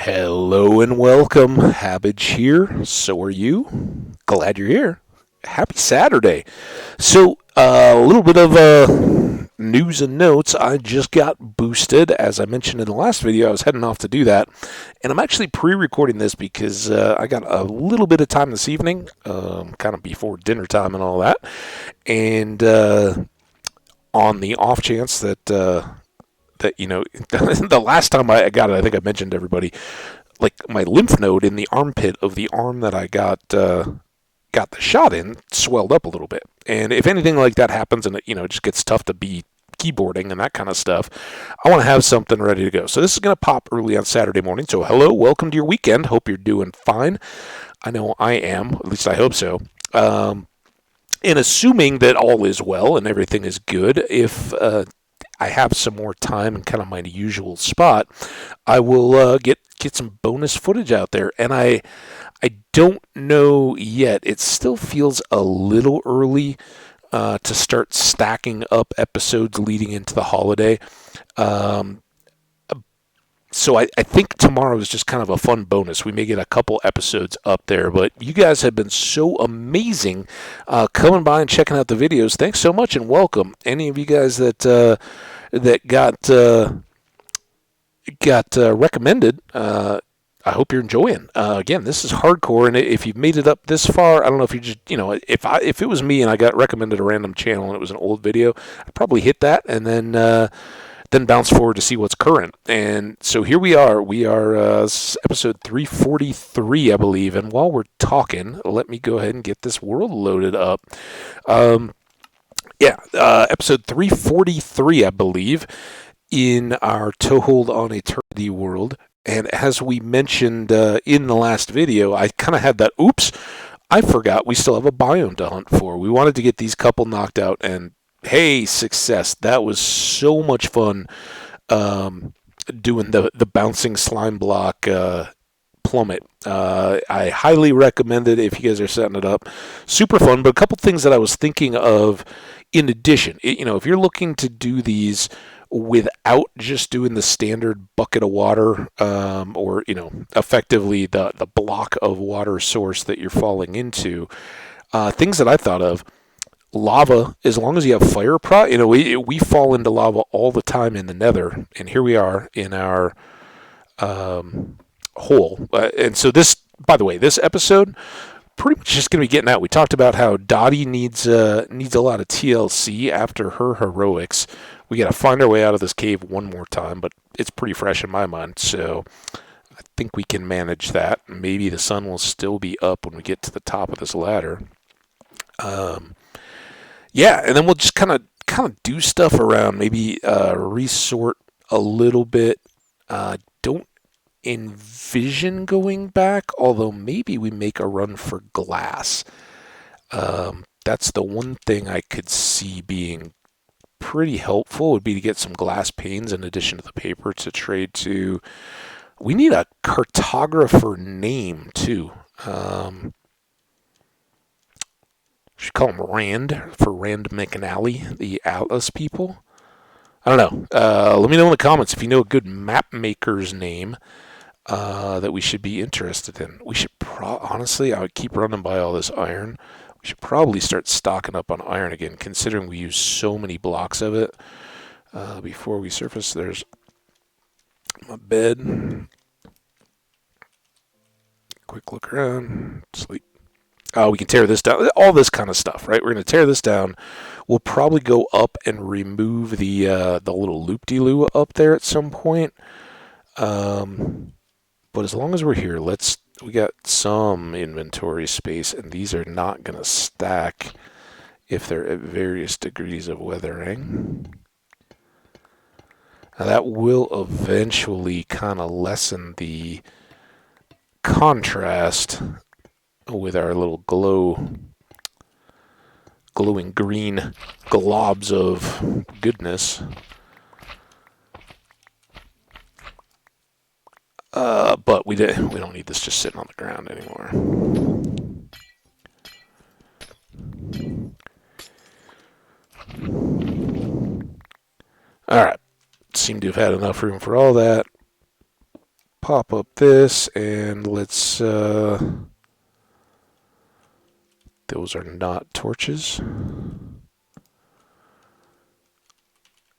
Hello and welcome. Hambbage here. So are you. Glad you're here. Happy Saturday. So, a little bit of news and notes. I just got boosted. As I mentioned in the last video, I was heading off to do that. And I'm actually pre-recording this because I got a little bit of time this evening, kind of before dinner time and all that. And on the off chance that the last time I got it, I think I mentioned to everybody, like my lymph node in the armpit of the arm that I got the shot in swelled up a little bit. And if anything like that happens, and it just gets tough to be keyboarding and that kind of stuff, I want to have something ready to go. So this is going to pop early on Saturday morning. So hello, welcome to your weekend. Hope you're doing fine. I know I am. At least I hope so. And assuming that all is well and everything is good, if I have some more time and kind of my usual spot, I will get some bonus footage out there. And I don't know yet. It still feels a little early to start stacking up episodes leading into the holiday. So I think tomorrow is just kind of a fun bonus. We may get a couple episodes up there, but you guys have been so amazing coming by and checking out the videos. Thanks so much and welcome. Any of you guys that got recommended, I hope you're enjoying. Again, this is hardcore, and if you've made it up this far, I don't know if you just, if it was me and I got recommended a random channel and it was an old video, I'd probably hit that and then bounce forward to see what's current. And so here we are. We are episode 343, I believe. And while we're talking, let me go ahead and get this world loaded up. Episode 343, I believe, in our Toehold on Eternity world. And as we mentioned in the last video, I kind of had that, oops, I forgot we still have a biome to hunt for. We wanted to get these couple knocked out, and hey, success. That was so much fun doing the bouncing slime block plummet. I highly recommend it if you guys are setting it up. Super fun, but a couple things that I was thinking of in addition. If you're looking to do these without just doing the standard bucket of water or effectively the block of water source that you're falling into, things that I thought of: lava. As long as you have fire we fall into lava all the time in the nether, and here we are in our hole. And so this, by the way, this episode pretty much just going to be getting out. We talked about how Dotty needs a lot of TLC after her heroics. We got to find our way out of this cave one more time, but it's pretty fresh in my mind, so I think we can manage that. Maybe the sun will still be up when we get to the top of this ladder. Yeah, and then we'll just kind of do stuff around, maybe resort a little bit. Don't envision going back, although maybe we make a run for glass. That's the one thing I could see being pretty helpful, would be to get some glass panes in addition to the paper to trade to. We need a cartographer name too. Should call him Rand, for Rand McNally, the Atlas people. I don't know. Let me know in the comments if you know a good map maker's name that we should be interested in. We should honestly, I would keep running by all this iron. We should probably start stocking up on iron again, considering we use so many blocks of it. Before we surface, there's my bed. Quick look around. Sleep. We can tear this down. All this kind of stuff, right? We're going to tear this down. We'll probably go up and remove the little loop-de-loo up there at some point. But as long as we're here, we got some inventory space, and these are not going to stack if they're at various degrees of weathering. Now that will eventually kind of lessen the contrast with our little glowing green globs of goodness. But we don't need this just sitting on the ground anymore. All right, seem to have had enough room for all that. pop up this, and let's, those are not torches.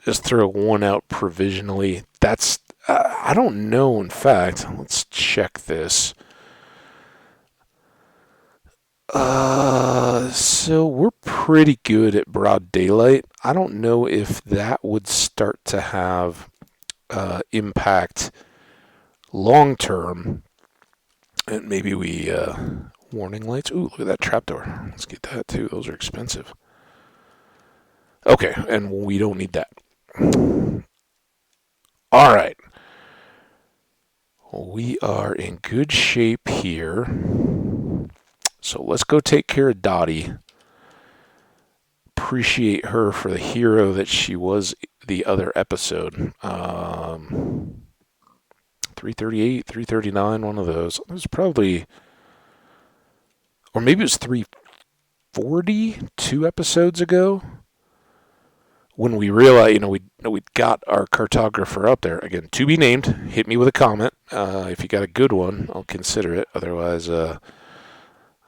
Just throw one out provisionally. That's, I don't know, in fact. Let's check this. So we're pretty good at broad daylight. I don't know if that would start to have impact long term. And maybe we, warning lights. Ooh, look at that trapdoor. Let's get that too. Those are expensive. Okay, and we don't need that. All right. We are in good shape here. So let's go take care of Dotty. Appreciate her for the hero that she was the other episode. 338, 339, one of those. It was probably, or maybe it was 340 2 episodes ago. When we realized, we'd got our cartographer up there. Again, to be named. Hit me with a comment. If you got a good one, I'll consider it. Otherwise, I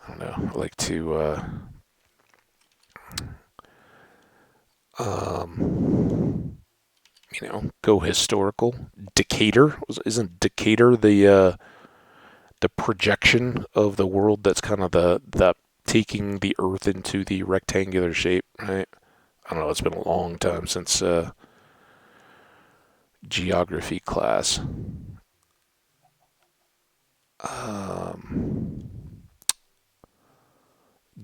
don't know. I like to, go historical. Decatur. Isn't Decatur the projection of the world that's kind of the taking the Earth into the rectangular shape, right? I don't know, it's been a long time since geography class.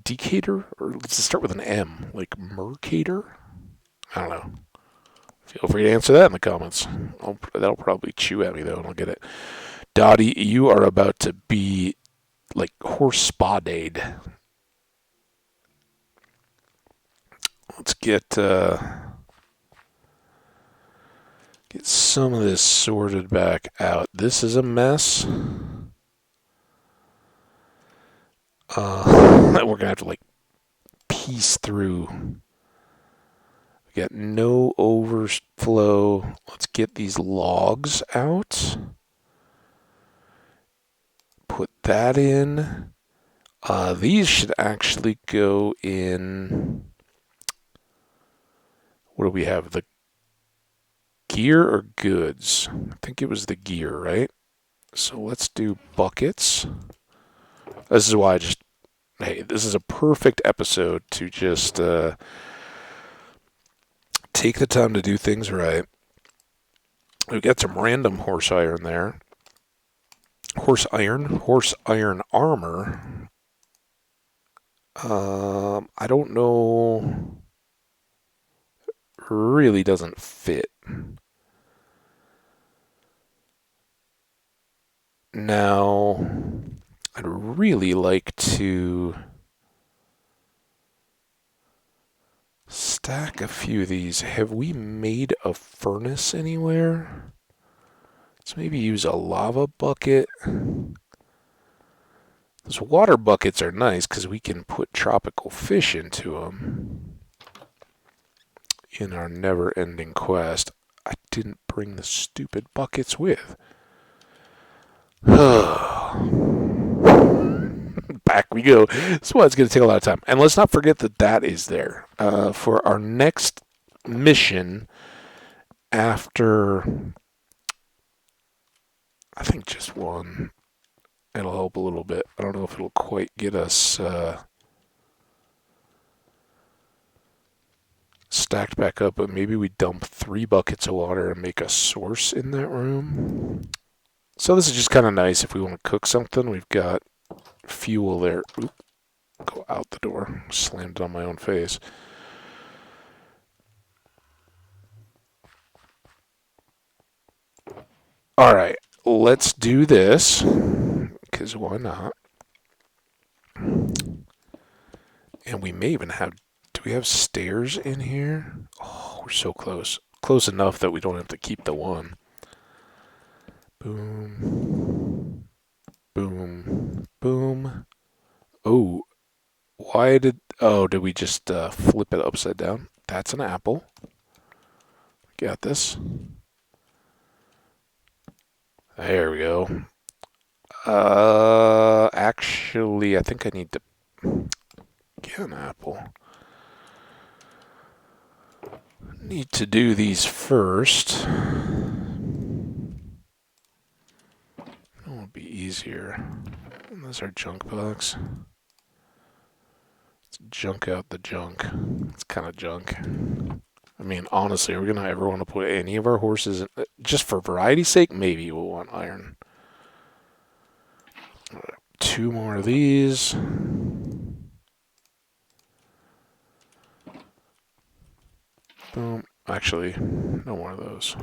Decatur? Or let's start with an M, like Mercator? I don't know. Feel free to answer that in the comments. That'll probably chew at me, though, and I'll get it. Dotty, you are about to be, like, horse-spaded. Let's get some of this sorted back out. This is a mess. We're going to have to, like, piece through. We got no overflow. Let's get these logs out. Put that in. These should actually go in. What do we have? The gear or goods? I think it was the gear, right? So let's do buckets. This is why this is a perfect episode to just take the time to do things right. We've got some random horse iron there. Horse iron armor. I don't know. Really doesn't fit. Now, I'd really like to stack a few of these. Have we made a furnace anywhere? Let's maybe use a lava bucket. Those water buckets are nice because we can put tropical fish into them. In our never-ending quest. I didn't bring the stupid buckets with. Back we go. This one's going to take a lot of time. And let's not forget that is there. For our next mission after, I think just one. It'll help a little bit. I don't know if it'll quite get us stacked back up, but maybe we dump 3 buckets of water and make a source in that room. So this is just kind of nice if we want to cook something. We've got fuel there. Oop, go out the door. Slammed it on my own face. All right, let's do this, because why not? And we may even have, do we have stairs in here? Oh, we're so close. Close enough that we don't have to keep the one. Boom. Boom. Boom. Oh, did we just flip it upside down? That's an apple. Got this. There we go. Actually, I think I need to get an apple. Need to do these first. It'll be easier. Those are junk box. Let's junk out the junk. It's kind of junk. I mean, honestly, are we gonna ever want to put any of our horses in, just for variety's sake? Maybe we'll want iron. 2 more of these. Boom. Actually, no more of those.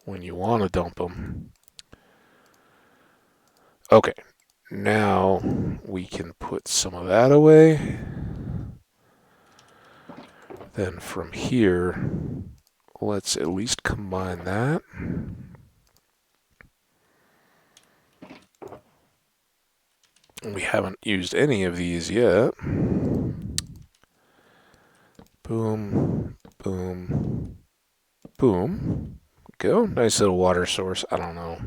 When you want to dump them. Okay, now we can put some of that away. Then from here, let's at least combine that. We haven't used any of these yet. Boom, boom, boom. Go. Nice little water source. I don't know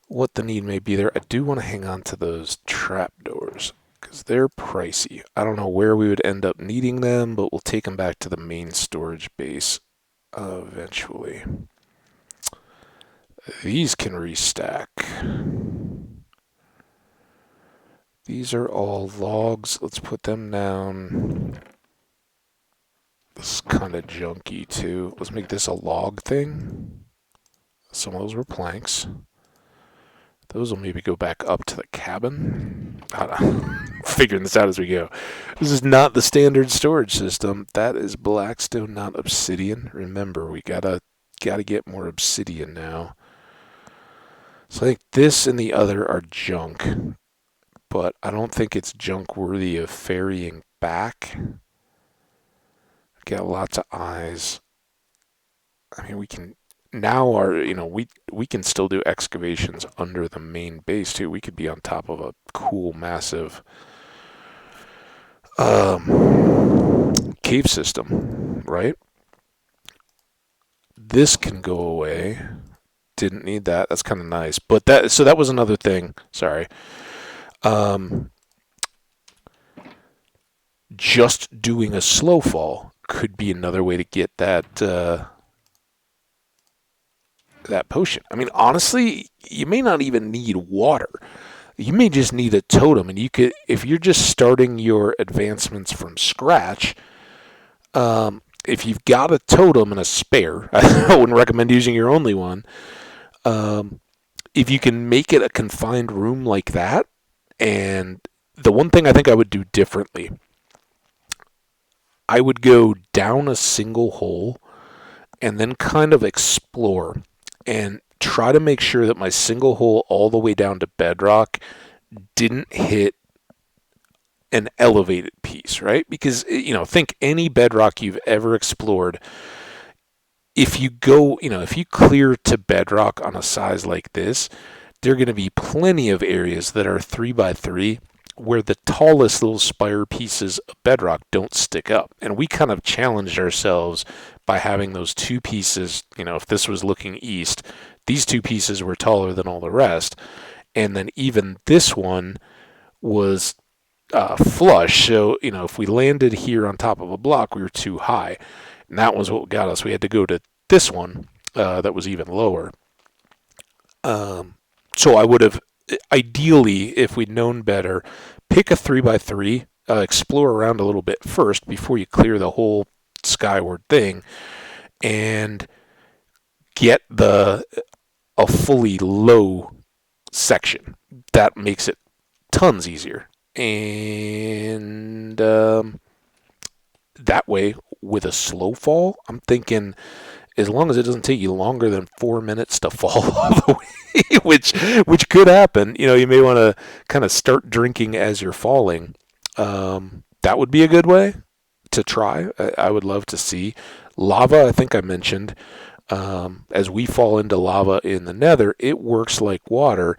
what the need may be there. I do want to hang on to those trapdoors because they're pricey. I don't know where we would end up needing them, but we'll take them back to the main storage base eventually. These can restack. These are all logs. Let's put them down. This is kind of junky too. Let's make this a log thing. Some of those were planks. Those will maybe go back up to the cabin. I don't know. Figuring this out as we go. This is not the standard storage system. That is Blackstone, not obsidian. Remember, we gotta get more obsidian now. So I think this and the other are junk, but I don't think it's junk worthy of ferrying back. Got lots of eyes. I mean, we can now we can still do excavations under the main base too. We could be on top of a cool, massive cave system, right? This can go away. Didn't need that. That's kind of nice. But that was another thing. Sorry. Just doing a slow fall could be another way to get that that potion. I mean, honestly, you may not even need water. You may just need a totem, and you could, if you're just starting your advancements from scratch, if you've got a totem and a spare, I wouldn't recommend using your only one. If you can make it a confined room like that, and the one thing I think I would do differently, I would go down a single hole and then kind of explore and try to make sure that my single hole all the way down to bedrock didn't hit an elevated piece, right? Because, think any bedrock you've ever explored, if you go, if you clear to bedrock on a size like this, there are going to be plenty of areas that are 3x3 where the tallest little spire pieces of bedrock don't stick up. And we kind of challenged ourselves by having those two pieces, if this was looking east, these two pieces were taller than all the rest. And then even this one was flush. So, if we landed here on top of a block, we were too high. And that was what got us. We had to go to this one that was even lower. So I would have, ideally, if we'd known better, pick a 3x3, explore around a little bit first before you clear the whole skyward thing, and get a fully low section. That makes it tons easier. And that way, with a slow fall, I'm thinking as long as it doesn't take you longer than 4 minutes to fall all the way, which could happen. You may want to kind of start drinking as you're falling. That would be a good way to try. I would love to see. Lava, I think I mentioned, as we fall into lava in the nether, it works like water.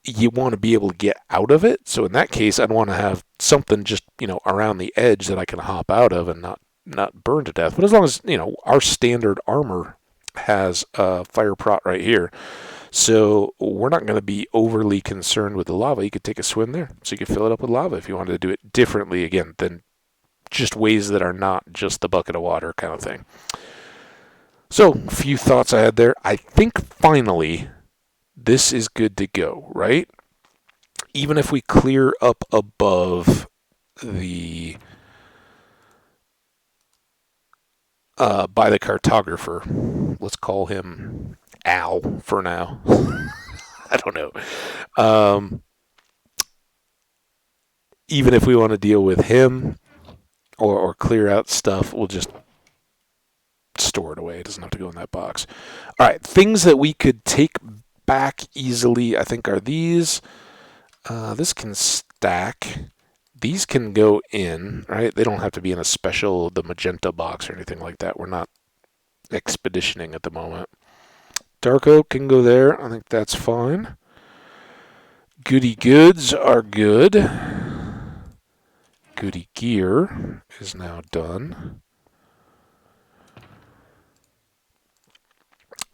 You want to be able to get out of it. So in that case, I'd want to have something just, around the edge that I can hop out of and not burn to death. But as long as, our standard armor has a fire prot right here. So we're not going to be overly concerned with the lava. You could take a swim there. So you could fill it up with lava if you wanted to do it differently, again, than just ways that are not just the bucket of water kind of thing. So, a few thoughts I had there. I think finally this is good to go, right? Even if we clear up above the by the cartographer, let's call him Al for now. I don't know. Even if we want to deal with him or clear out stuff, we'll just store it away. It doesn't have to go in that box. All right, things that we could take back easily, I think, are these. This can stack. These can go in, right? They don't have to be in the magenta box or anything like that. We're not expeditioning at the moment. Dark oak can go there. I think that's fine. Goody goods are good. Goody gear is now done.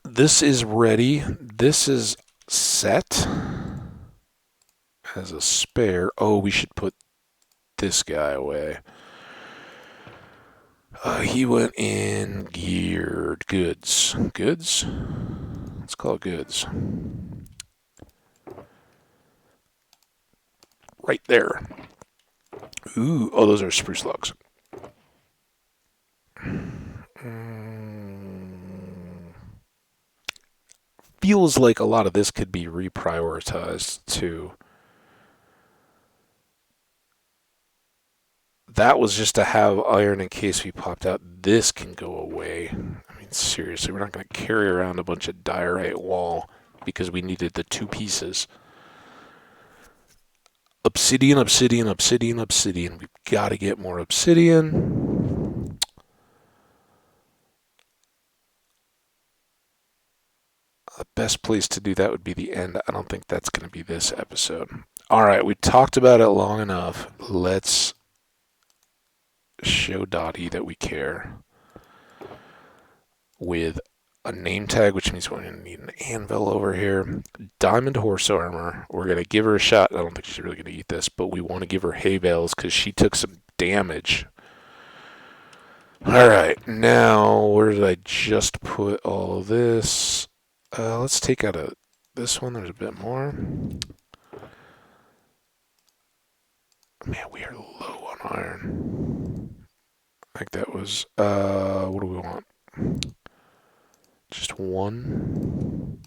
This is ready. This is set as a spare. Oh, we should put this guy away. He went in geared goods. Goods? Let's call it goods. Right there. Ooh, oh, those are spruce logs. Feels like a lot of this could be reprioritized too. That was just to have iron in case we popped out. This can go away. I mean, seriously, we're not going to carry around a bunch of diorite wall because we needed the 2 pieces. Obsidian, obsidian, obsidian, obsidian. We've got to get more obsidian. The best place to do that would be the end. I don't think that's going to be this episode. All right, we talked about it long enough. Let's show Dotty that we care with a name tag, which means we're going to need an anvil over here. Diamond horse armor. We're going to give her a shot. I don't think she's really going to eat this, but we want to give her hay bales because she took some damage. All right, now where did I just put all of this? Let's take out this one. There's a bit more. Man, we are low on iron. I think that was, what do we want? Just 1.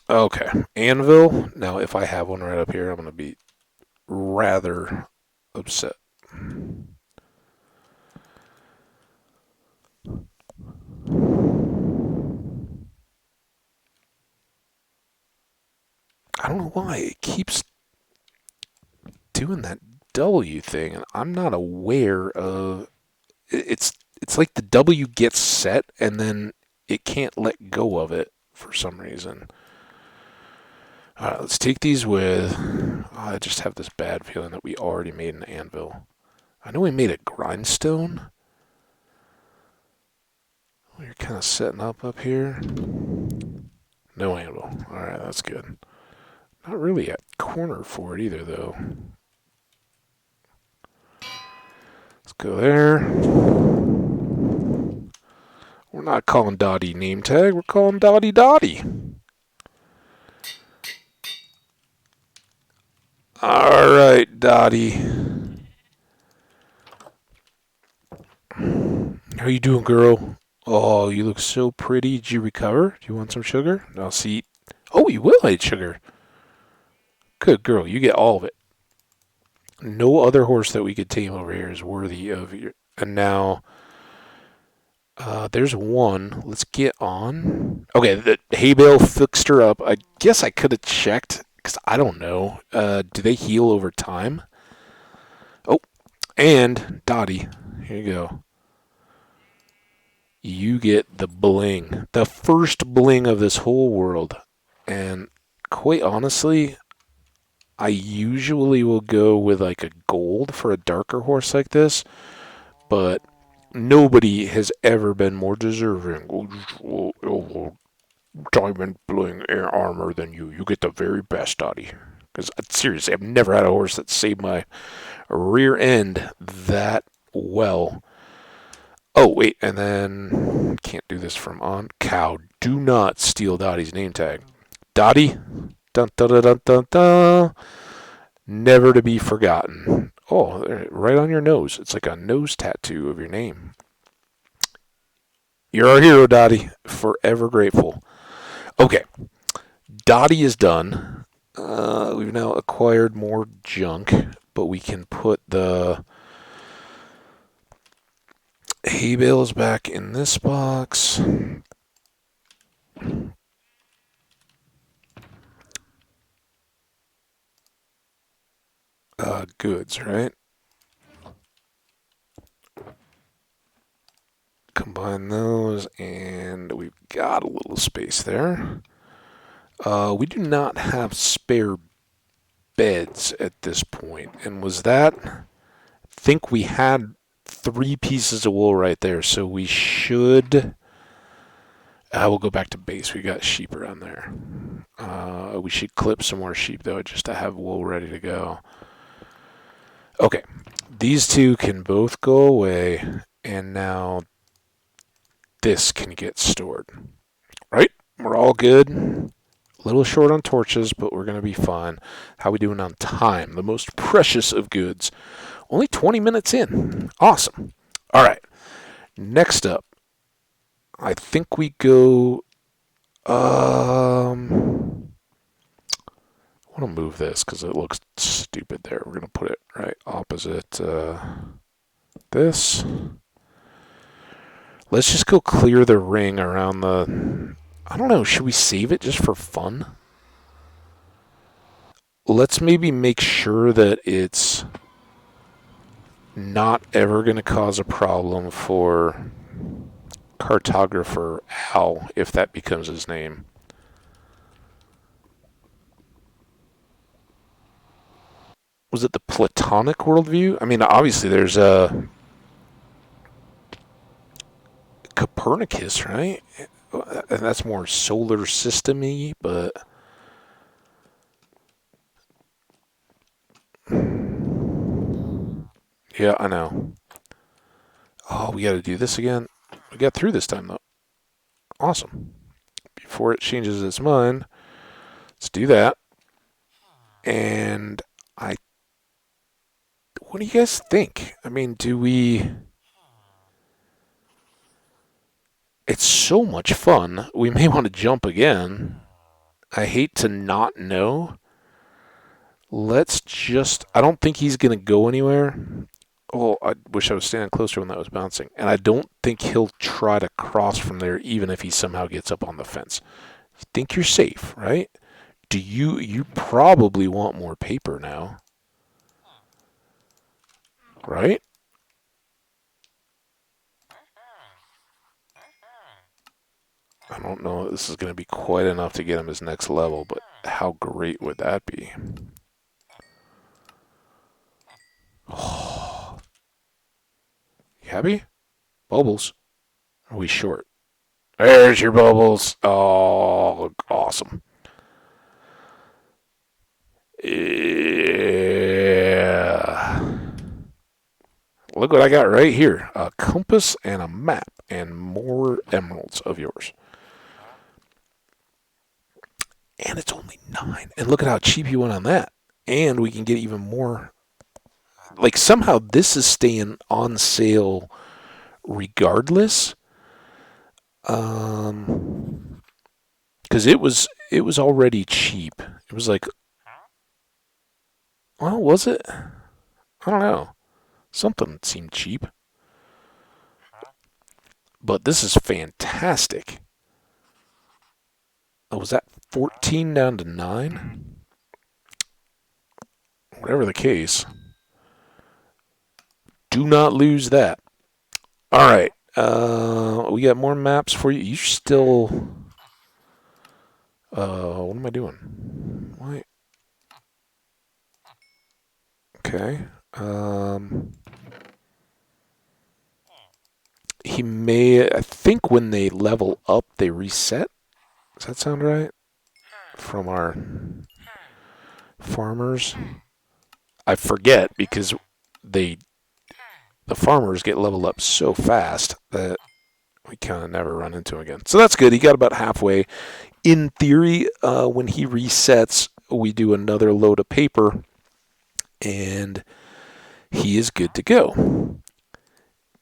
Okay, anvil. Now, if I have one right up here, I'm going to be rather upset. I don't know why it keeps doing that W thing, and I'm not aware of. It's like the W gets set, and then it can't let go of it for some reason. All right, let's take these with. I just have this bad feeling that we already made an anvil. I know we made a grindstone. We're kind of setting up here. No anvil. All right, that's good. Not really a corner for it either, though. Let's go there. We're not calling Dotty name tag. We're calling Dotty Dotty. All right, Dotty. How you doing, girl? Oh, you look so pretty. Did you recover? Do you want some sugar? I'll see. Oh, you will eat sugar. Good girl. You get all of it. No other horse that we could tame over here is worthy of your... And now... there's one. Let's get on. Okay, the hay bale fixed her up. I guess I could have checked, because I don't know. Do they heal over time? Oh, and Dotty. Here you go. You get the bling. The first bling of this whole world. And quite honestly, I usually will go with like a gold for a darker horse like this, but nobody has ever been more deserving diamond bling armor than you. You get the very best, Dotty. Because seriously, I've never had a horse that saved my rear end that well. Oh, wait, and then can't do this from on. Cow, do not steal Dottie's name tag. Dottie, dun dun dun dun dun dun. Never to be forgotten. Oh, right on your nose. It's like a nose tattoo of your name. You're our hero, Dottie. Forever grateful. Okay, Dottie is done. We've now acquired more junk, but we can put the hay bales back in this box. Goods, right? Combine those, and we've got a little space there. We do not have spare beds at this point, and was that? I think we had 3 pieces of wool right there, so we should. We'll go back to base. We got sheep around there. We should clip some more sheep though, just to have wool ready to go. Okay, these two can both go away, and now this can get stored. Right? We're all good. A little short on torches, but we're going to be fine. How we doing on time? The most precious of goods. Only 20 minutes in. Awesome. All right. Next up, I think we go. I want to move this because it looks stupid there. We're going to put it right opposite this. Let's just go clear the ring around the. I don't know. Should we save it just for fun? Let's maybe make sure that it's not ever going to cause a problem for cartographer Al, if that becomes his name. Was it the Platonic worldview? I mean, obviously there's a Copernicus, right? And that's more solar system-y, but yeah, I know. Oh, we got to do this again. We got through this time though. Awesome. Before it changes its mind, let's do that. And what do you guys think? I mean, do we? It's so much fun. We may want to jump again. I hate to not know. Let's just. I don't think he's going to go anywhere. Oh, I wish I was standing closer when that was bouncing. And I don't think he'll try to cross from there, even if he somehow gets up on the fence. I think you're safe, right? Do you probably want more paper now? Right? I don't know if this is going to be quite enough to get him his next level, but how great would that be? Oh, you happy? Bubbles. Are we short? There's your bubbles. Oh, awesome. Yeah. Look what I got right here. A compass and a map and more emeralds of yours. And it's only 9. And look at how cheap you went on that. And we can get even more. Like, somehow this is staying on sale regardless. Because it was already cheap. It was like, well, was it? I don't know. Something seemed cheap. But this is fantastic. Oh, was that 14 down to 9? Whatever the case. Do not lose that. All right. We got more maps for you. You still. What am I doing? Why? Okay. He may, I think when they level up, they reset. Does that sound right? From our farmers? I forget because the farmers get leveled up so fast that we kind of never run into him again. So that's good. He got about halfway. In theory, when he resets, we do another load of paper, and he is good to go.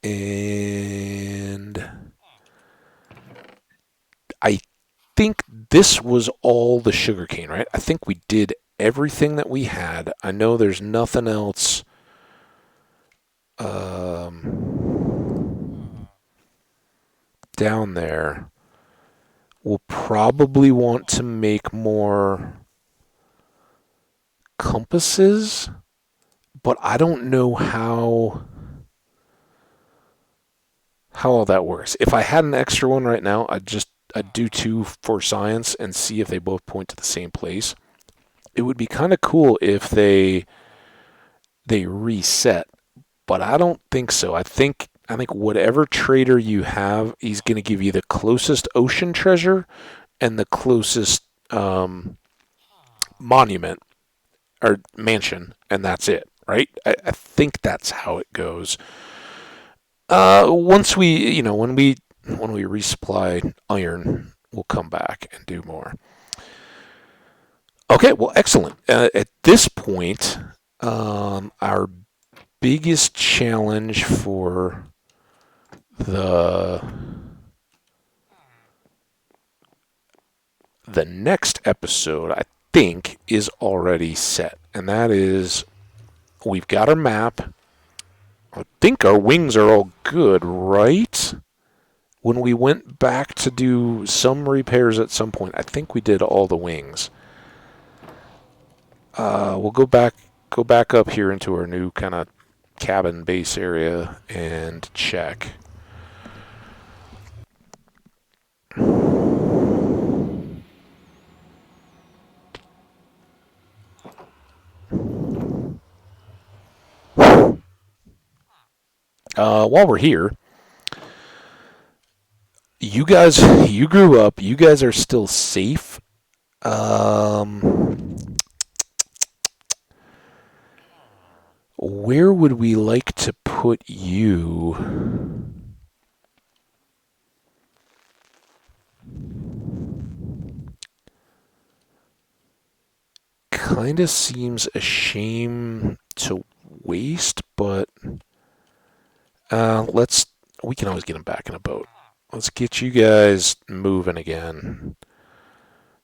And I think this was all the sugarcane, right? I think we did everything that we had. I know there's nothing else. Down there. We'll probably want to make more compasses, but I don't know how all that works. If I had an extra one right now, I'd do two for science and see if they both point to the same place. It would be kind of cool if they reset, but I don't think so. I think whatever trader you have, he's going to give you the closest ocean treasure and the closest monument or mansion, and that's it, right? I think that's how it goes. Once when we resupply iron, we'll come back and do more. Okay, well, excellent. At this point, our biggest challenge for the next episode, I think, is already set, and that is we've got our map. I think our wings are all good, right? When we went back to do some repairs at some point, I think we did all the wings. We'll go back up here into our new kind of cabin base area and check. While we're here, you grew up. You guys are still safe. Where would we like to put you? Kind of seems a shame to waste, but we can always get them back in a boat. Let's get you guys moving again.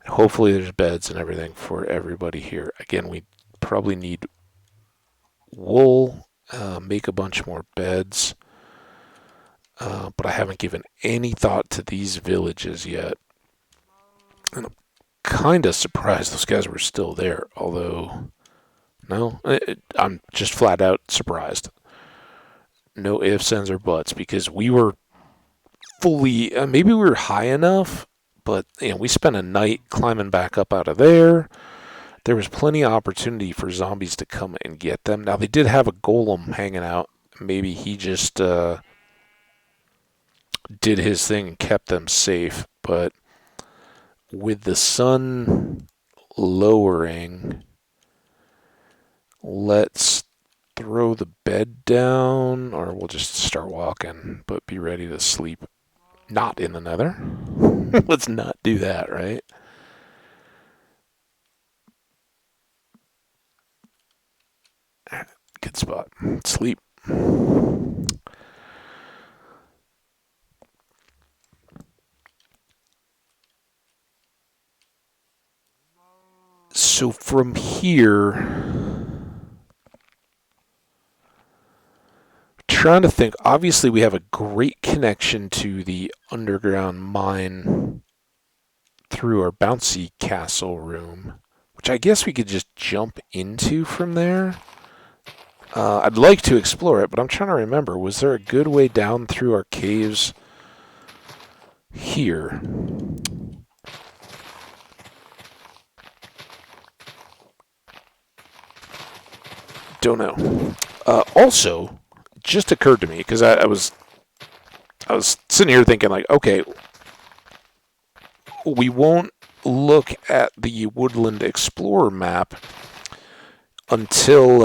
Hopefully there's beds and everything for everybody here. Again, we probably need wool, make a bunch more beds, but I haven't given any thought to these villages yet. And I'm kind of surprised those guys were still there, although, no, I'm just flat out surprised. No ifs, ands, or buts, because we were fully, maybe we were high enough, but we spent a night climbing back up out of there. There was plenty of opportunity for zombies to come and get them. Now, they did have a golem hanging out. Maybe he just did his thing and kept them safe. But with the sun lowering, let's throw the bed down, or we'll just start walking, but be ready to sleep. Not in the nether. Let's not do that, right? Good spot. Sleep. So from here, trying to think, obviously we have a great connection to the underground mine through our bouncy castle room, which I guess we could just jump into from there. I'd like to explore it, but I'm trying to remember, was there a good way down through our caves here? don't know. Also, just occurred to me because I was sitting here thinking like, okay, we won't look at the Woodland Explorer map until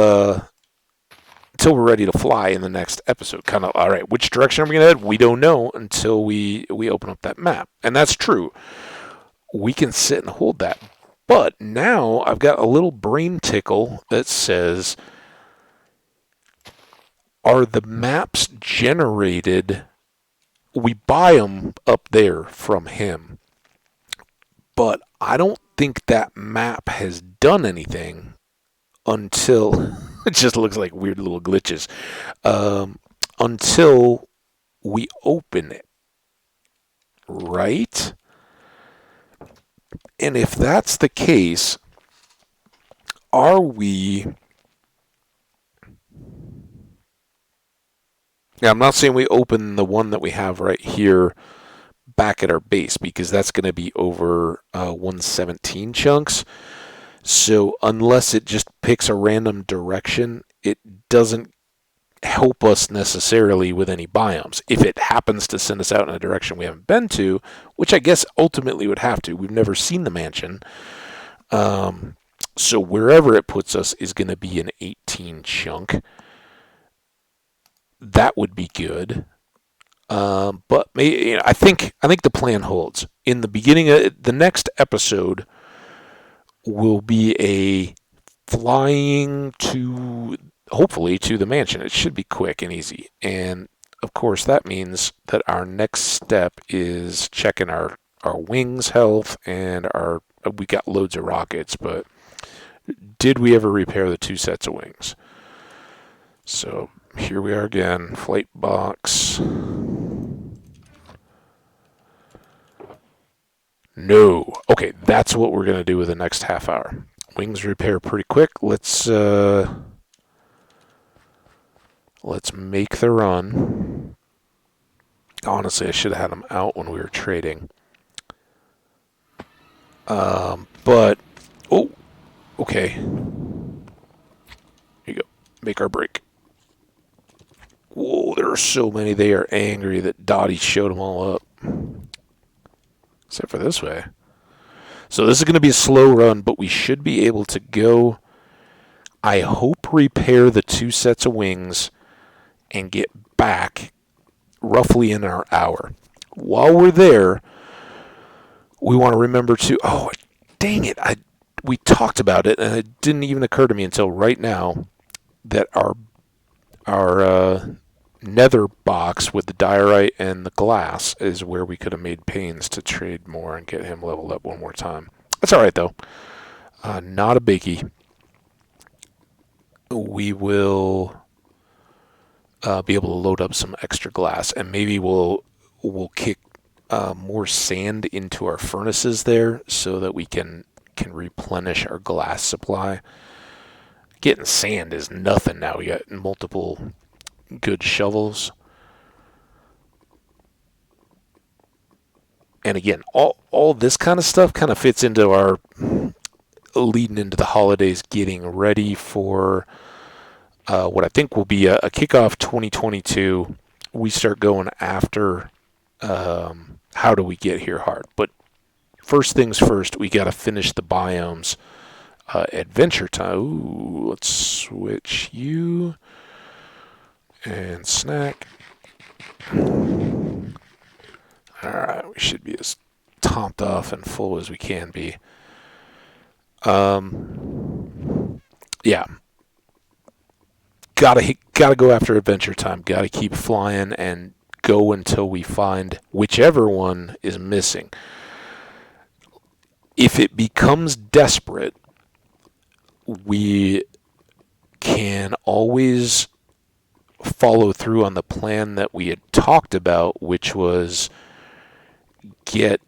we're ready to fly in the next episode. Kind of, all right, which direction are we going to head? We don't know until we open up that map. And that's true. We can sit and hold that. But now I've got a little brain tickle that says, are the maps generated? We buy them up there from him. But I don't think that map has done anything until it just looks like weird little glitches until we open it, right? And if that's the case, are we... Now, I'm not saying we open the one that we have right here back at our base, because that's going to be over 117 chunks. So unless it just picks a random direction, it doesn't help us necessarily with any biomes. If it happens to send us out in a direction we haven't been to, which I guess ultimately would have to. We've never seen the mansion. So wherever it puts us is going to be an 18 chunk. That would be good. But I think the plan holds. In the beginning of the next episode will be a flying to, hopefully, to the mansion. It should be quick and easy. And of course that means that our next step is checking our wings health and we got loads of rockets, but did we ever repair the 2 sets of wings? So here we are again, flight box. No. Okay, that's what we're going to do with the next half hour. Wings repair pretty quick. Let's make the run. Honestly, I should have had them out when we were trading. But, oh, okay. Here you go. Make our break. Whoa, there are so many. They are angry that Dotty showed them all up. Except for this way. So this is going to be a slow run, but we should be able to go, I hope, repair the 2 sets of wings and get back roughly in our hour. While we're there, we want to remember to, oh, dang it, we talked about it, and it didn't even occur to me until right now that our nether box with the diorite and the glass is where we could have made pains to trade more and get him leveled up one more time. That's all right, though. Not a biggie. We will be able to load up some extra glass, and maybe we'll kick more sand into our furnaces there so that we can replenish our glass supply. Getting sand is nothing now. We got multiple good shovels. And again, all this kind of stuff kind of fits into our leading into the holidays, getting ready for what I think will be a kickoff 2022. We start going after how do we get here hard. But first things first, we got to finish the biomes. Adventure time. Ooh, let's switch you and snack. Alright, we should be as topped off and full as we can be. Yeah. Gotta go after adventure time. Gotta keep flying and go until we find whichever one is missing. If it becomes desperate, we can always follow through on the plan that we had talked about, which was get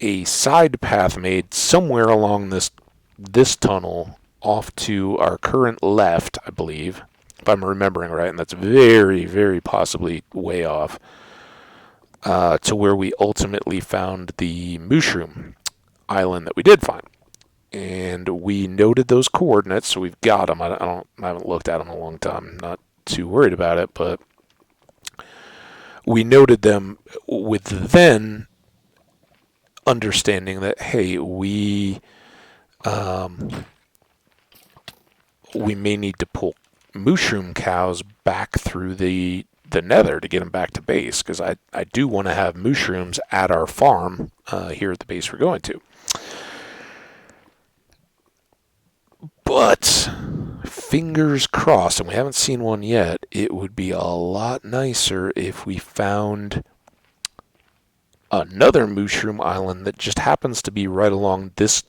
a side path made somewhere along this tunnel off to our current left, I believe, if I'm remembering right, and that's very, very possibly way off, to where we ultimately found the mushroom island that we did find. and we noted those coordinates, so we've got them. I haven't looked at them in a long time. I'm not too worried about it, but we noted them with then understanding that, hey, we may need to pull mushroom cows back through the nether to get them back to base, because I do want to have mushrooms at our farm here at the base we're going to. But fingers crossed, and we haven't seen one yet, it would be a lot nicer if we found another mushroom island that just happens to be right along this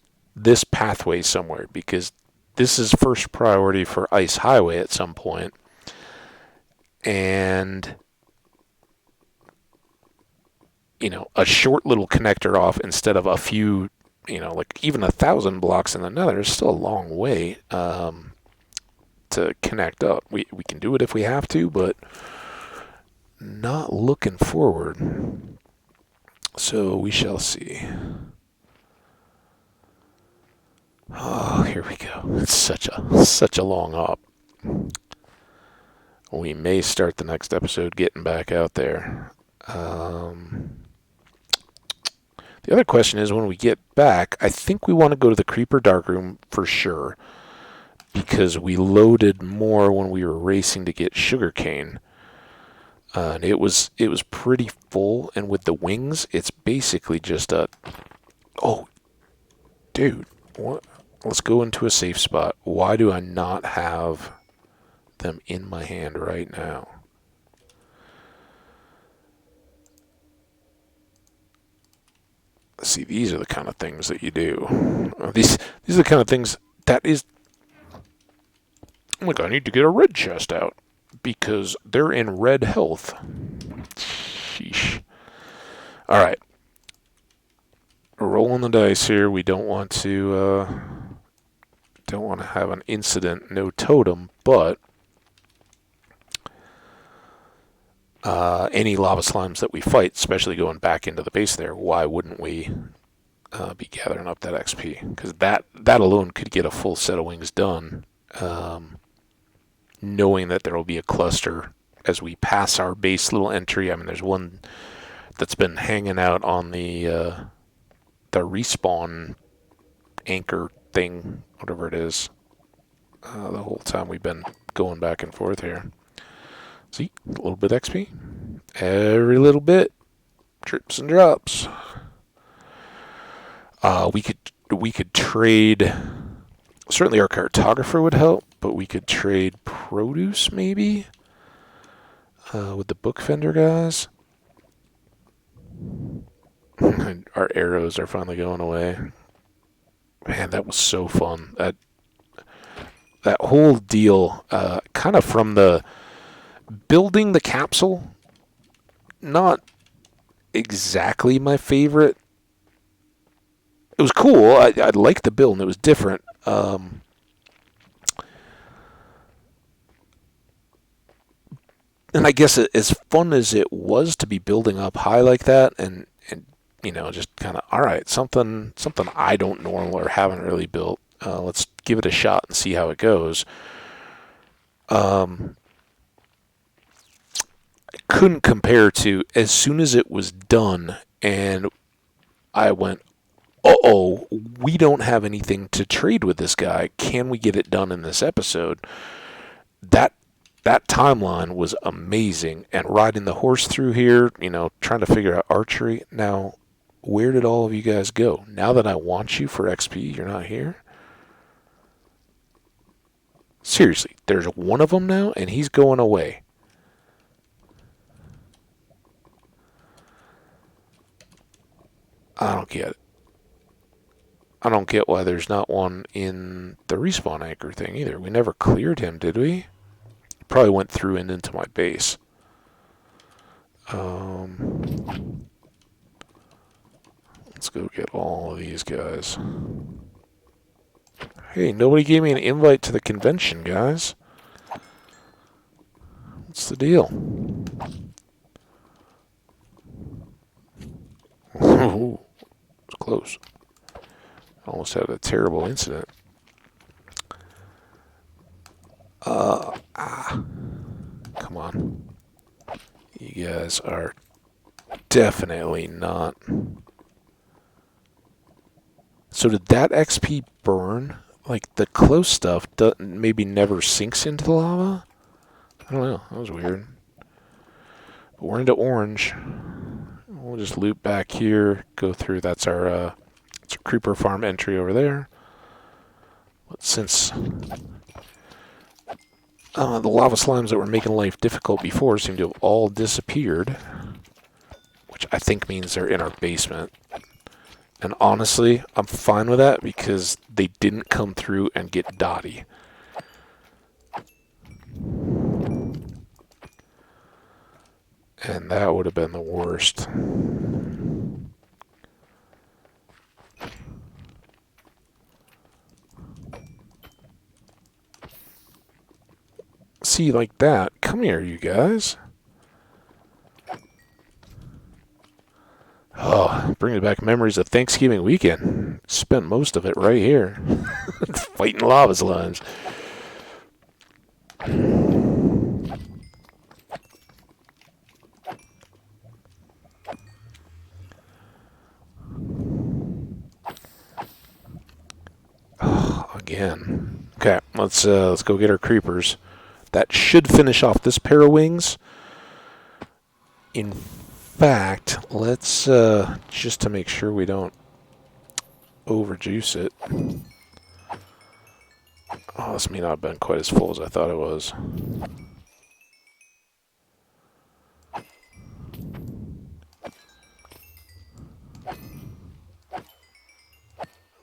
pathway somewhere, because this is first priority for Ice Highway at some point. And, a short little connector off instead of a few, like even 1,000 blocks in the nether is still a long way to connect up. We can do it if we have to, but not looking forward. So we shall see. Oh, here we go. It's such a long hop. We may start the next episode getting back out there. The other question is, when we get back, I think we want to go to the Creeper Darkroom for sure, because we loaded more when we were racing to get sugarcane. And it was pretty full, and with the wings, it's basically just a... Oh, dude, what? Let's go into a safe spot. Why do I not have them in my hand right now? See, these are the kind of things that you do. These are the kind of things that is... Look, I need to get a red chest out, because they're in red health. Sheesh. Alright. We're rolling the dice here. We don't want to have an incident, no totem, but any lava slimes that we fight, especially going back into the base there, why wouldn't we be gathering up that XP? Because that alone could get a full set of wings done, knowing that there will be a cluster as we pass our base little entry. I mean, there's one that's been hanging out on the respawn anchor thing, whatever it is, the whole time we've been going back and forth here. See, a little bit XP. Every little bit, drips and drops. We could trade. Certainly, our cartographer would help, but we could trade produce maybe with the book fender guys. Our arrows are finally going away. Man, that was so fun. That whole deal, kind of from the building the capsule, not exactly my favorite. It was cool. I liked the build, and it was different. And I guess as fun as it was to be building up high like that, and just kind of, all right, something I don't normal or haven't really built. Let's give it a shot and see how it goes. Couldn't compare to as soon as it was done and I went, uh-oh, we don't have anything to trade with this guy. Can we get it done in this episode? That timeline was amazing. And riding the horse through here, trying to figure out archery. Now, where did all of you guys go? Now that I want you for XP, you're not here? Seriously, there's one of them now, and he's going away. I don't get it. I don't get why there's not one in the respawn anchor thing either. We never cleared him, did we? Probably went through and into my base. Let's go get all of these guys. Hey, nobody gave me an invite to the convention, guys. What's the deal? Ooh, it's close. Almost had a terrible incident. Come on. You guys are definitely not. So did that XP burn? Like, the close stuff maybe never sinks into the lava? I don't know. That was weird. But we're into orange. We'll just loop back here, go through. That's our creeper farm entry over there. But since the lava slimes that were making life difficult before seem to have all disappeared, which I think means they're in our basement. And honestly, I'm fine with that because they didn't come through and get Dotty. And that would have been the worst. See, like that. Come here, you guys. Oh, bringing back memories of Thanksgiving weekend. Spent most of it right here. Fighting lava slimes. Oh, again. Okay, let's go get our creepers. That should finish off this pair of wings. In fact, let's just to make sure we don't overjuice it. Oh, this may not have been quite as full as I thought it was.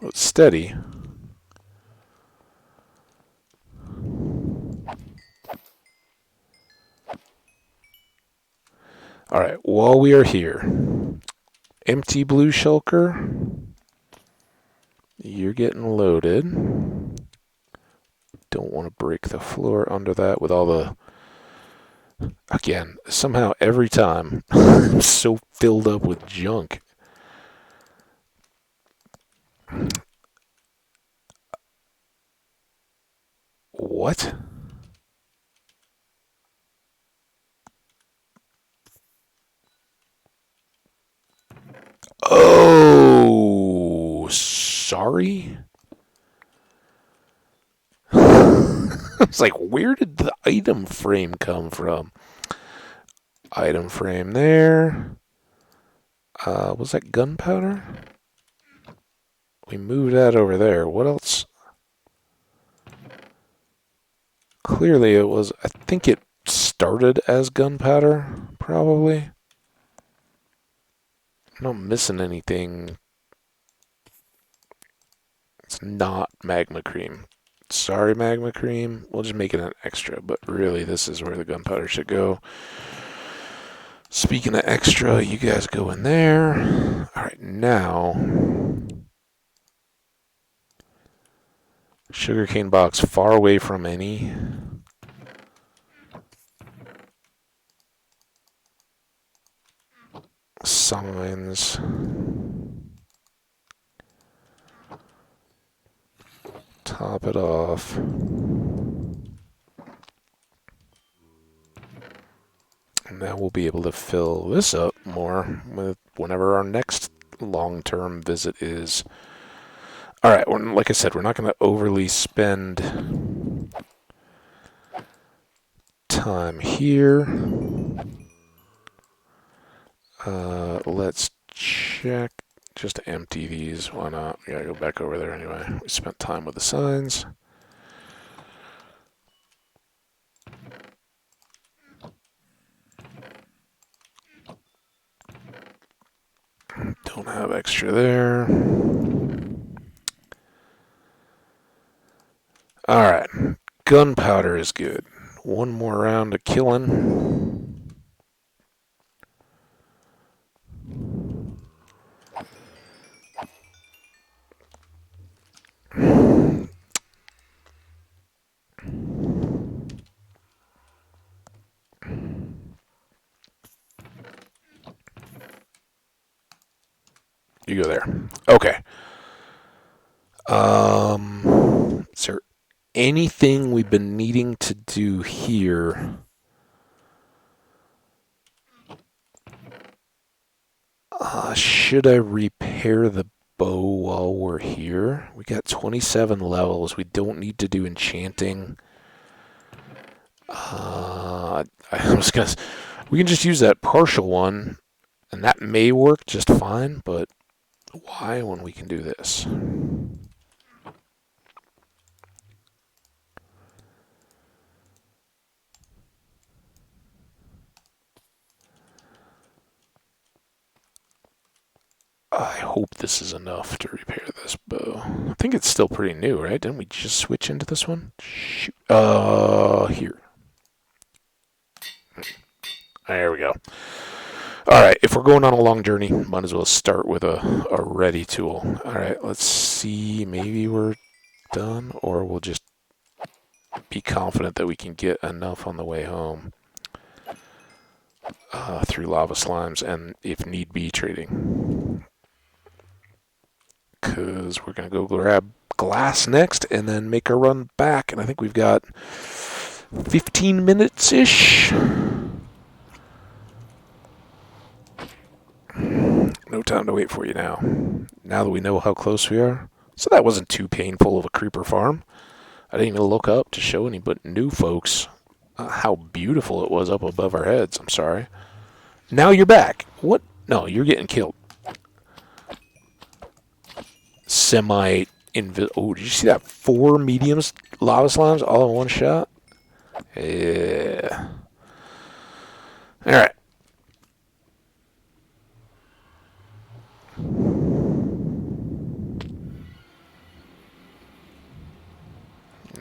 Oh, it's steady. Alright, while we are here, empty blue shulker, you're getting loaded. Don't want to break the floor under that with all the... Again, somehow every time I'm so filled up with junk. What? Oh, sorry? It's like, where did the item frame come from? Item frame there. Was that gunpowder? We moved that over there. What else? Clearly it was, I think it started as gunpowder, probably. I'm not missing anything. It's not magma cream. Sorry, magma cream. We'll just make it an extra, but really this is where the gunpowder should go. Speaking of extra, you guys go in there. Alright, now... Sugarcane box far away from any... signs. Top it off. And now we'll be able to fill this up more with whenever our next long-term visit is. Alright, like I said, we're not going to overly spend time here. Let's check. Just empty these. Why not? We gotta go back over there anyway. We spent time with the signs. Don't have extra there. Alright. Gunpowder is good. One more round of killing. You go there. Okay. Is there anything we've been needing to do here? Should I repair the bow while we're here? We got 27 levels. We don't need to do enchanting. I was gonna. We can just use that partial one, and that may work just fine. But why when we can do this? I hope this is enough to repair this bow. I think it's still pretty new, right? Didn't we just switch into this one? Shoot. Here. There we go. Alright, if we're going on a long journey, might as well start with a ready tool. Alright, let's see. Maybe we're done, or we'll just be confident that we can get enough on the way home through lava slimes and, if need be, trading. Because we're going to go grab glass next and then make our run back. And I think we've got 15 minutes-ish. No time to wait for you now. Now that we know how close we are. So that wasn't too painful of a creeper farm. I didn't even look up to show any but new folks how beautiful it was up above our heads. I'm sorry. Now you're back. What? No, you're getting killed. Oh, did you see that? 4 mediums lava slimes all in one shot? Yeah. Alright.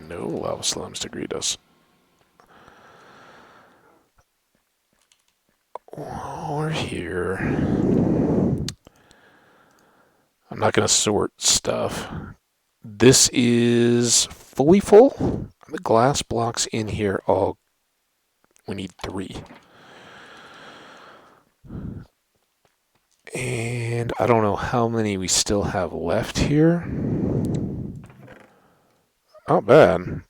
No lava slimes to greet us. We're here. I'm not going to sort stuff. This is fully full. The glass blocks in here all... We need 3. And I don't know how many we still have left here. Not bad.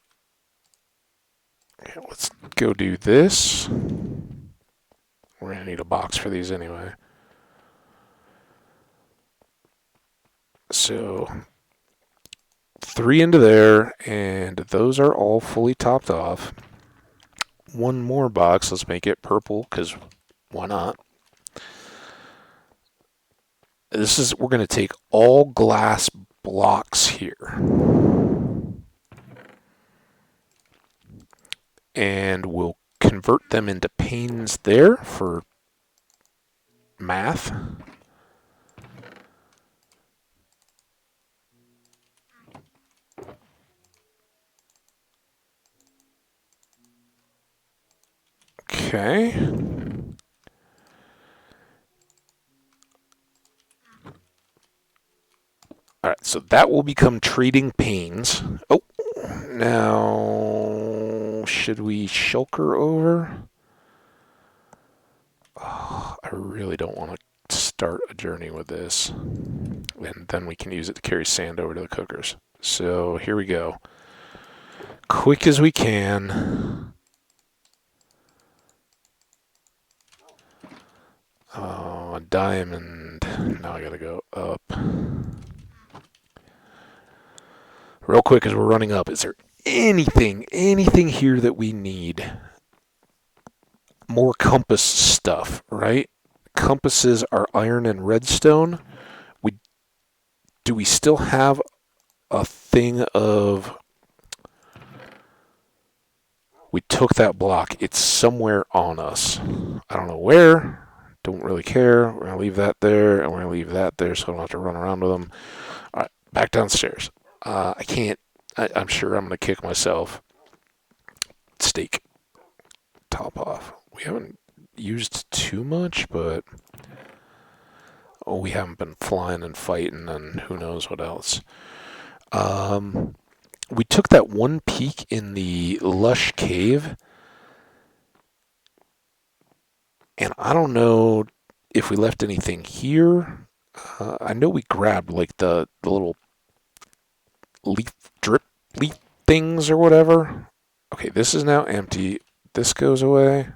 Okay, let's go do this. We're going to need a box for these anyway. So 3 into there, and those are all fully topped off. 1 more box. Let's make it purple, because why not? We're going to take all glass blocks here. And we'll convert them into panes there for math. Okay. Alright, so that will become trading panes. Oh, now, should we shulker over? Oh, I really don't want to start a journey with this. And then we can use it to carry sand over to the cookers. So here we go. Quick as we can. Oh, a diamond. Now I gotta go up. Real quick as we're running up, is there anything here that we need? More compass stuff, right? Compasses are iron and redstone. Do we still have a thing of... We took that block. It's somewhere on us. I don't know where. Don't really care. We're going to leave that there, and we're going to leave that there so I don't have to run around with them. All right, back downstairs. I can't... I'm sure I'm going to kick myself. Steak. Top off. We haven't used too much, but... Oh, we haven't been flying and fighting and who knows what else. We took that one peek in the lush cave, and I don't know if we left anything here. I know we grabbed like the little leaf drip leaf things or whatever. Okay, this is now empty. This goes away.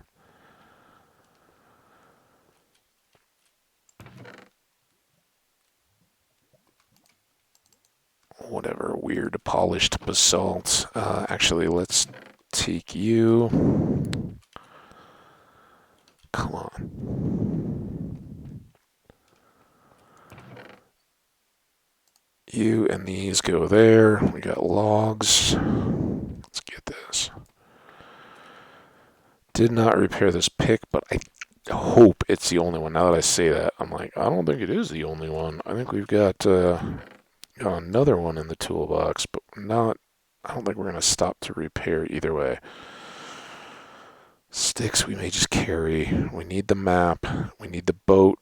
Whatever weird polished basalt. Actually, let's take you. Come on. You and these go there. We got logs. Let's get this. Did not repair this pick, but I hope it's the only one. Now that I say that, I'm like, I don't think it is the only one. I think we've got another one in the toolbox, but not. I don't think we're going to stop to repair either way. Sticks we may just carry. We need the map. We need the boat.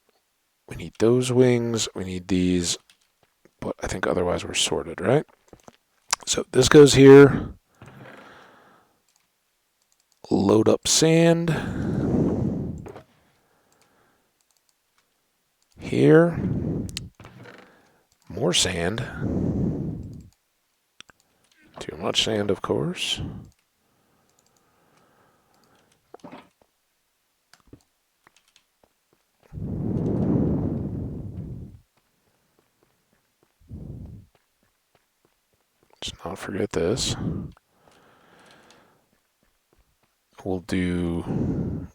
We need those wings. We need these. But I think otherwise we're sorted, right? So this goes here. Load up sand. Here. More sand. Too much sand, of course. Let's not forget this. We'll do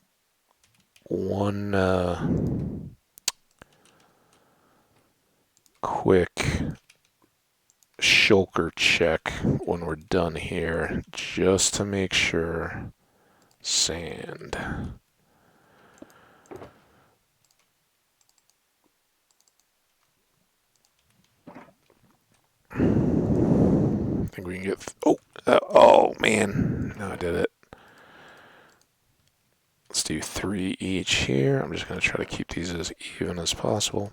one quick shulker check when we're done here, just to make sure. Sand. I think we can get. Oh man! No, I did it. Let's do 3 each here. I'm just going to try to keep these as even as possible.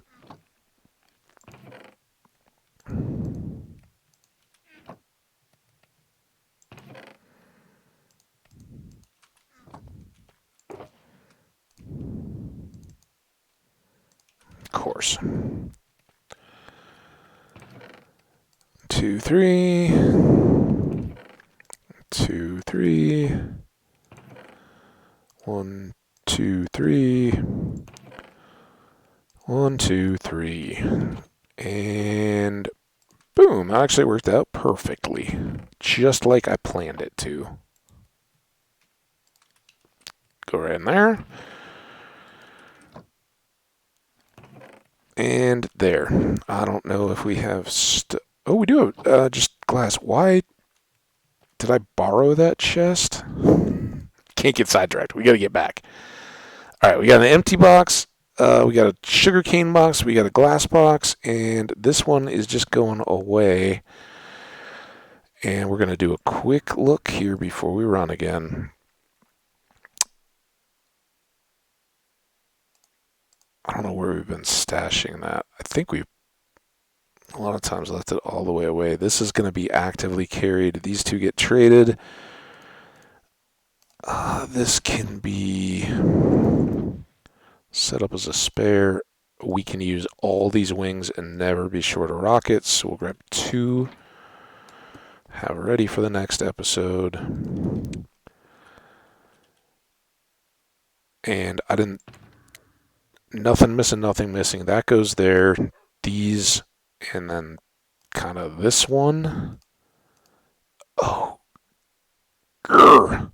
Of course. 2, 3. 2, 3. 1, 2, 3. 1, 2, 3. And boom, that actually worked out perfectly. Just like I planned it to. Go right in there. And there. I don't know if we have oh, we do have just glass. Why did I borrow that chest? Can't get sidetracked. We got to get back. All right, we got an empty box. We got a sugarcane box. We got a glass box. And this one is just going away. And we're going to do a quick look here before we run again. I don't know where we've been stashing that. I think we've a lot of times left it all the way away. This is going to be actively carried. These two get traded. This can be set up as a spare. We can use all these wings and never be short of rockets. So we'll grab 2. Have ready for the next episode. And I didn't... Nothing missing, nothing missing. That goes there. These... And then kind of this one. Oh. Grr.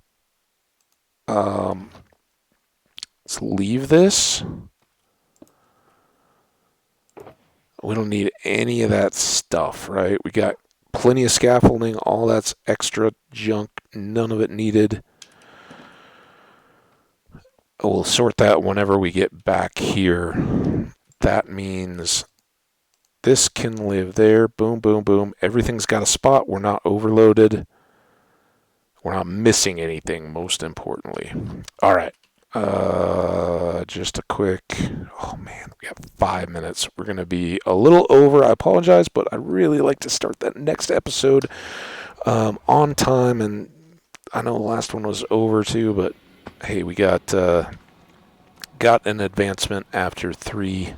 Let's leave this. We don't need any of that stuff, right? We got plenty of scaffolding. All that's extra junk. None of it needed. We'll sort that whenever we get back here. That means this can live there. Boom, boom, boom. Everything's got a spot. We're not overloaded. We're not missing anything, most importantly. All right. Just a quick... Oh, man. We got 5 minutes. We're going to be a little over. I apologize, but I'd really like to start that next episode on time. And I know the last one was over, too, but hey, we got an advancement after 3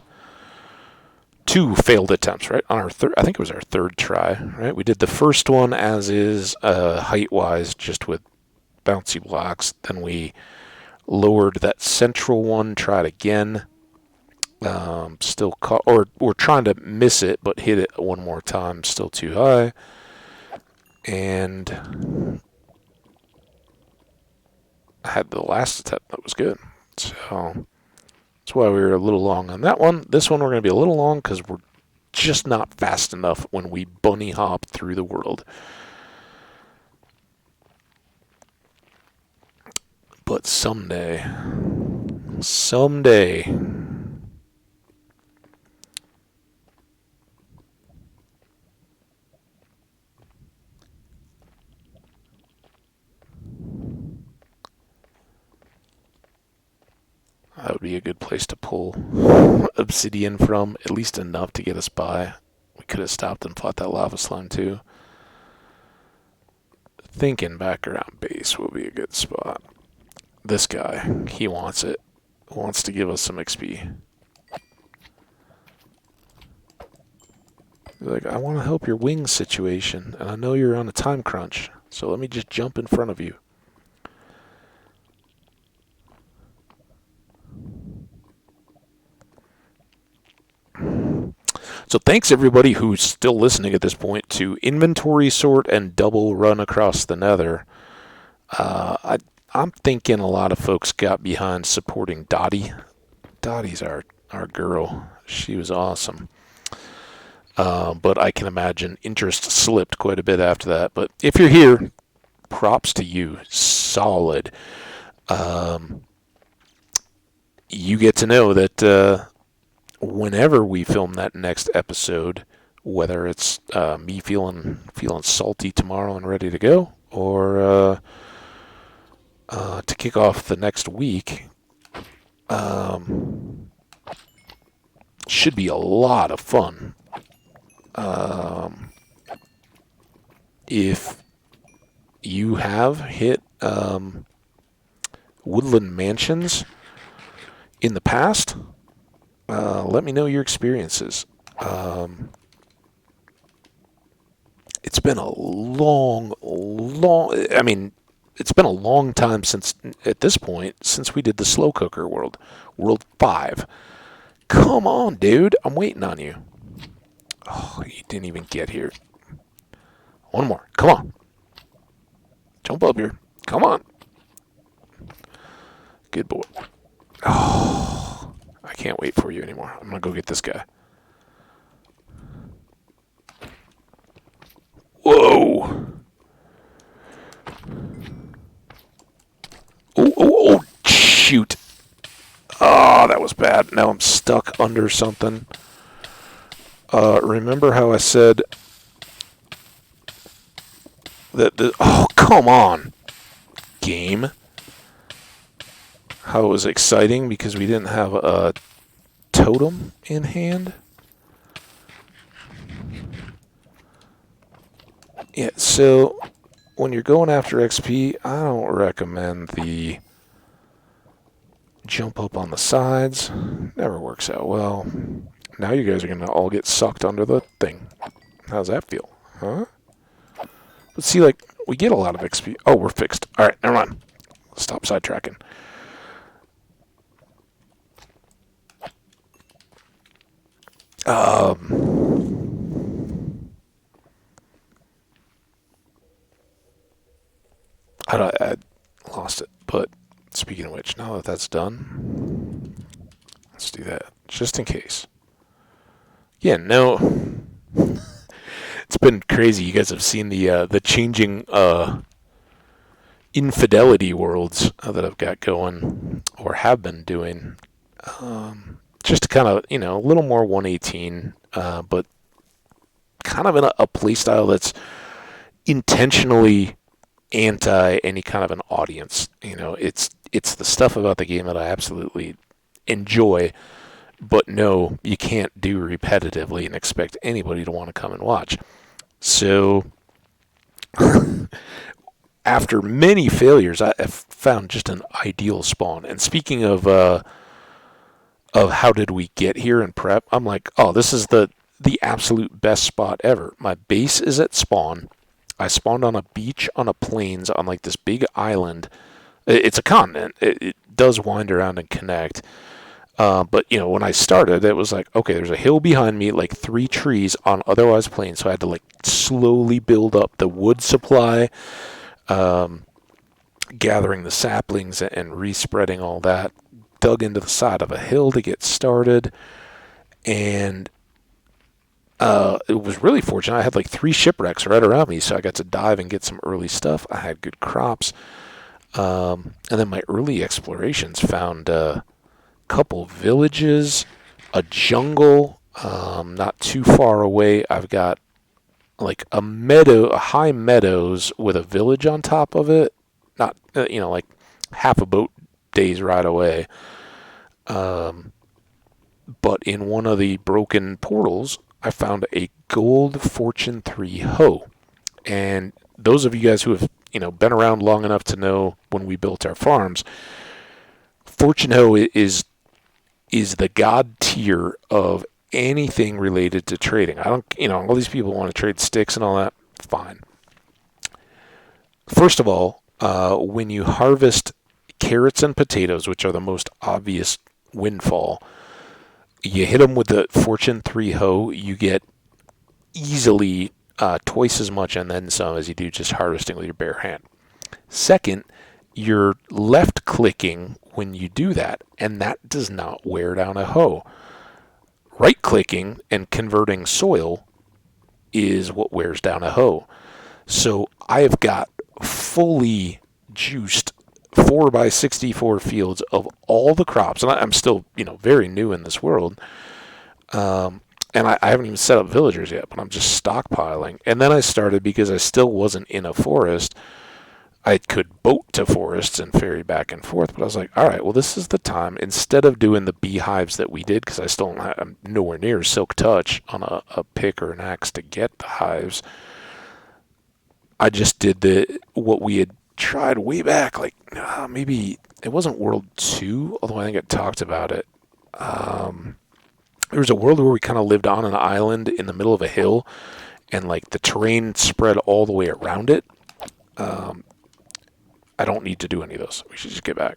2 failed attempts, right? On our third, I think it was our third try, right? We did the first one as is, height-wise, just with bouncy blocks. Then we lowered that central one, tried again. Still caught, or we're trying to miss it, but hit it one more time, still too high. And I had the last attempt that was good. So that's why we were a little long on that one. This one we're going to be a little long because we're just not fast enough when we bunny hop through the world. But someday, that would be a good place to pull obsidian from, at least enough to get us by. We could have stopped and fought that lava slime too. Thinking back around base will be a good spot. This guy, he wants it. Wants to give us some XP. Like, I want to help your wing situation, and I know you're on a time crunch, so let me just jump in front of you. So thanks everybody who's still listening at this point to inventory sort and double run across the nether. I'm thinking a lot of folks got behind supporting Dotty. Dotty's our girl. She was awesome. But I can imagine interest slipped quite a bit after that. But if you're here, props to you. Solid. You get to know that whenever we film that next episode, whether it's me feeling salty tomorrow and ready to go, or to kick off the next week, should be a lot of fun. If you have hit woodland mansions in the past, let me know your experiences. It's been a long, it's been a long time since, at this point, since we did the slow cooker world 5. Come on, dude. I'm waiting on you. Oh, you didn't even get here. One more. Come on. Jump up here. Come on. Good boy. Oh, I can't wait for you anymore. I'm going to go get this guy. Whoa. Oh, shoot. Oh, that was bad. Now I'm stuck under something. Remember how I said that oh, come on, game. How it was exciting because we didn't have a totem in hand. Yeah, so when you're going after XP, I don't recommend the jump up on the sides. Never works out well. Now you guys are going to all get sucked under the thing. How's that feel? Huh? But see, like, we get a lot of XP. Oh, we're fixed. All right, never mind. Stop sidetracking. I lost it. But speaking of which, now that that's done, let's do that just in case. Yeah, no, it's been crazy. You guys have seen the changing infidelity worlds that I've got going or have been doing. Just to kind of, a little more 118, but kind of in a play style that's intentionally anti any kind of an audience. It's the stuff about the game that I absolutely enjoy, but no, you can't do repetitively and expect anybody to want to come and watch. So after many failures, I have found just an ideal spawn. And speaking of of how did we get here in prep, I'm like, oh, this is the absolute best spot ever. My base is at spawn. I spawned on a beach on a plains on like this big island. It's a continent. It does wind around and connect. But when I started, it was like, okay, there's a hill behind me, like 3 trees on otherwise plain. So I had to like slowly build up the wood supply, gathering the saplings and respreading all that. Dug into the side of a hill to get started, and it was really fortunate. I had like 3 shipwrecks right around me, so I got to dive and get some early stuff. I had good crops, and then my early explorations found a couple villages, a jungle, not too far away. I've got like a high meadows with a village on top of it. Not like half a boat day's ride away. But in one of the broken portals, I found a gold Fortune 3 hoe. And those of you guys who have, been around long enough to know when we built our farms, Fortune hoe is the god tier of anything related to trading. I don't, all these people want to trade sticks and all that. Fine. First of all, when you harvest carrots and potatoes, which are the most obvious windfall, you hit them with the Fortune 3 hoe, you get easily twice as much and then some as you do just harvesting with your bare hand. Second, you're left clicking when you do that, and that does not wear down a hoe. Right clicking and converting soil is what wears down a hoe. So I've got fully juiced 4x64 fields of all the crops, and I'm still, very new in this world, and I haven't even set up villagers yet, but I'm just stockpiling. And then I started, because I still wasn't in a forest, I could boat to forests and ferry back and forth, but I was like, all right, well, this is the time. Instead of doing the beehives that we did, because I'm nowhere near Silk Touch on a pick or an axe to get the hives, I just did what we had tried way back, like maybe it wasn't World 2, although I think it talked about it. There was a world where we kind of lived on an island in the middle of a hill, and like the terrain spread all the way around it. I don't need to do any of those. We should just get back.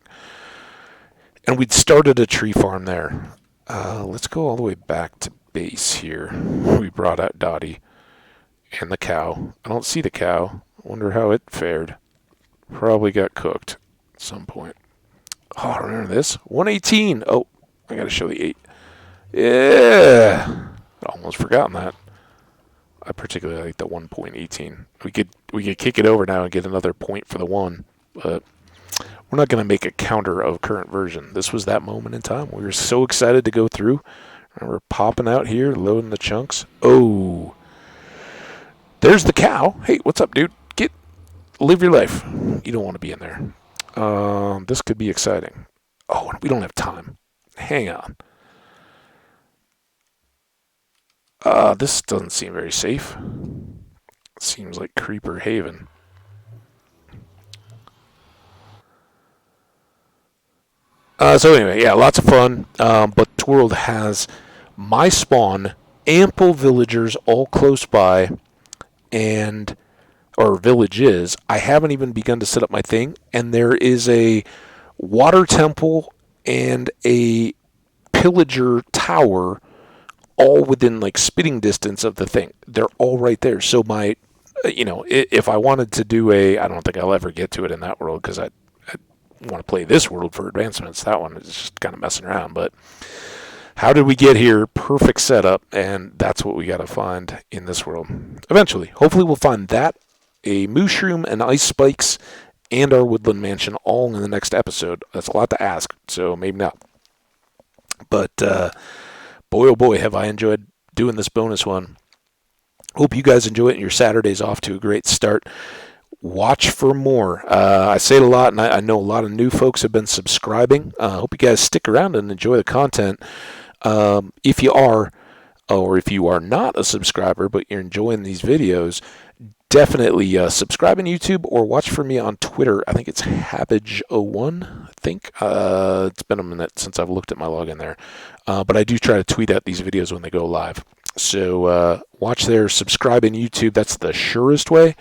And we'd started a tree farm there. Let's go all the way back to base here. We brought out Dotty and the cow. I don't see the cow. I wonder how it fared. Probably got cooked at some point. Oh, I remember this. 118. Oh, I got to show the 8. Yeah. I'd almost forgotten that. I particularly like the 1.18. We could kick it over now and get another point for the 1, but we're not going to make a counter of current version. This was that moment in time. We were so excited to go through. And we're popping out here, loading the chunks. Oh, there's the cow. Hey, what's up, dude? Live your life. You don't want to be in there. This could be exciting. Oh, we don't have time. Hang on. This doesn't seem very safe. Seems like Creeper Haven. So anyway, yeah, lots of fun. But this world has my spawn, ample villagers all close by, or villages. I haven't even begun to set up my thing, and there is a water temple and a pillager tower all within like spitting distance of the thing. They're all right there. So my, if I wanted to do I don't think I'll ever get to it in that world, because I want to play this world for advancements. That one is just kind of messing around. But how did we get here? Perfect setup, and that's what we got to find in this world. Eventually, hopefully we'll find that, a mushroom and ice spikes, and our woodland mansion all in the next episode. That's a lot to ask, so maybe not. But boy, oh boy, have I enjoyed doing this bonus one. Hope you guys enjoy it, and your Saturday's off to a great start. Watch for more. I say it a lot, and I know a lot of new folks have been subscribing. Hope you guys stick around and enjoy the content. If you are, or if you are not a subscriber, but you're enjoying these videos, definitely subscribe on YouTube or watch for me on Twitter. I think it's Hambbage01. I think it's been a minute since I've looked at my login there, but I do try to tweet out these videos when they go live. So watch there, subscribe on YouTube. That's the surest way.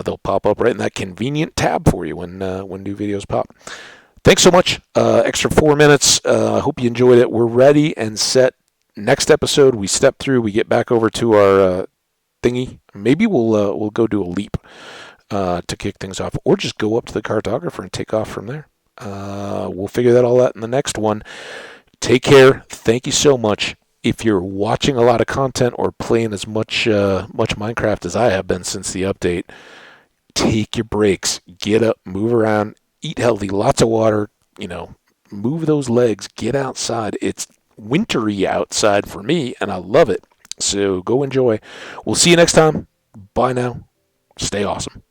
They'll pop up right in that convenient tab for you when new videos pop. Thanks so much. Extra 4 minutes. I hope you enjoyed it. We're ready and set. Next episode, we step through. We get back over to our thingy. Maybe we'll go do a leap to kick things off, or just go up to the cartographer and take off from there. We'll figure that all out in the next one. Take care. Thank you so much. If you're watching a lot of content or playing as much Minecraft as I have been since the update, take your breaks. Get up, move around, eat healthy, lots of water. Move those legs. Get outside. It's wintry outside for me, and I love it. So go enjoy. We'll see you next time. Bye now. Stay awesome.